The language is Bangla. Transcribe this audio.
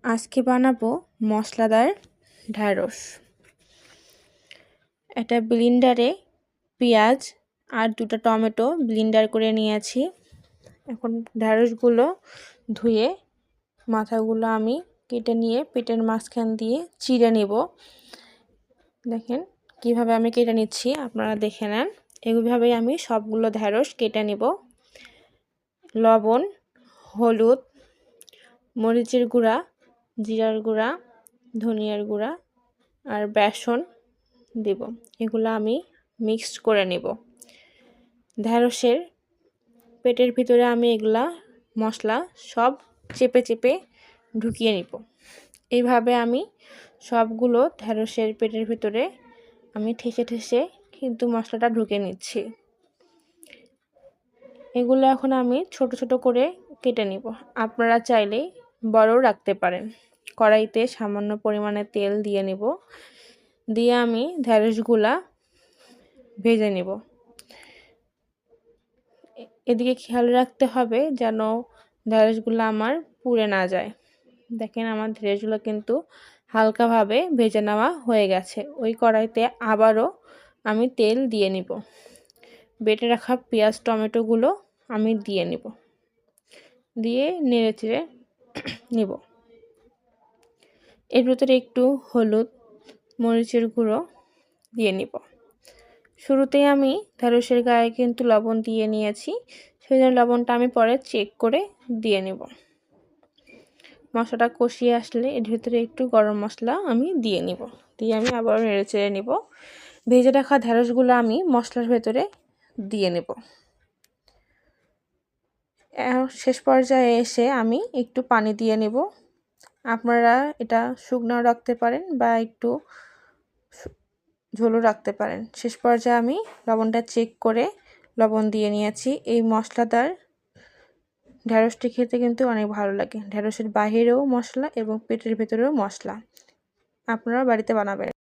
আজকে বানাবো মশলাদার ঢ্যাঁড়স। একটা ব্লেন্ডারে পেঁয়াজ আর 2টা টমেটো ব্লেন্ডার করে নিয়েছি। এখন ঢ্যাঁড়সগুলো ধুয়ে মাথাগুলো আমি কেটে নিয়ে পেটের মাঝখান দিয়ে চিড়ে নেব। দেখেন কিভাবে আমি কেটে নিচ্ছি, আপনারা দেখে নেন। এইভাবেই আমি সবগুলো ঢ্যাঁড়স কেটে নেব। লবণ, হলুদ, মরিচের গুঁড়া, জিরার গুঁড়া, ধনিয়ার গুঁড়া আর বেসন দেব। এগুলো আমি মিক্সড করে নেব। ঢ্যাঁড়সের পেটের ভিতরে আমি এগুলা মশলা সব চেপে চেপে ঢুকিয়ে নিব। এইভাবে আমি সবগুলো ঢ্যাঁড়সের পেটের ভিতরে আমি ঠেসে ঠেসে কিন্তু মশলাটা ঢুকে নিচ্ছি। এগুলো এখন আমি ছোট ছোট করে কেটে নিব। আপনারা চাইলে বড়ও রাখতে পারেন। কড়াইতে সামান্য পরিমাণে তেল দিয়ে নিব। দিয়ে আমি ঢ্যাঁড়সগুলা ভেজে নেব। এদিকে খেয়াল রাখতে হবে যেন ঢ্যাঁড়সগুলো আমার পুড়ে না যায়। দেখেন আমার ঢ্যাঁড়সগুলো কিন্তু হালকাভাবে ভেজে নেওয়া হয়ে গেছে। ওই কড়াইতে আবারও আমি তেল দিয়ে নিব। বেটে রাখা পেঁয়াজ টমেটোগুলো আমি দিয়ে নিব, দিয়ে নেড়ে চেড়ে নিব। এর ভিতরে একটু হলুদ, মরিচের গুঁড়ো দিয়ে নিব। শুরুতেই আমি ঢ্যাঁড়সের গায়ে কিন্তু লবণ দিয়ে নিয়েছি, সেই জন্য লবণটা আমি পরে চেক করে দিয়ে নিব। মশলাটা কষিয়ে আসলে এর ভিতরে একটু গরম মশলা আমি দিয়ে নিব। দিয়ে আমি আবার নেড়ে চেড়ে নিব। ভেজে রাখা ঢ্যাঁড়সগুলো আমি মশলার ভেতরে দিয়ে নেব। শেষ পর্যায়ে এসে আমি একটু পানি দিয়ে নেব। আপনারা এটা শুকনো রাখতে পারেন বা একটু ঝোলও রাখতে পারেন। শেষ পর্যায়ে আমি লবণটা চেক করে লবণ দিয়ে নিয়েছি। এই মশলাদার ঢ্যাঁড়সটি খেতে কিন্তু অনেক ভালো লাগে। ঢ্যাঁড়সের বাহিরেও মশলা এবং পেটের ভেতরেও মশলা। আপনারা বাড়িতে বানাবেন।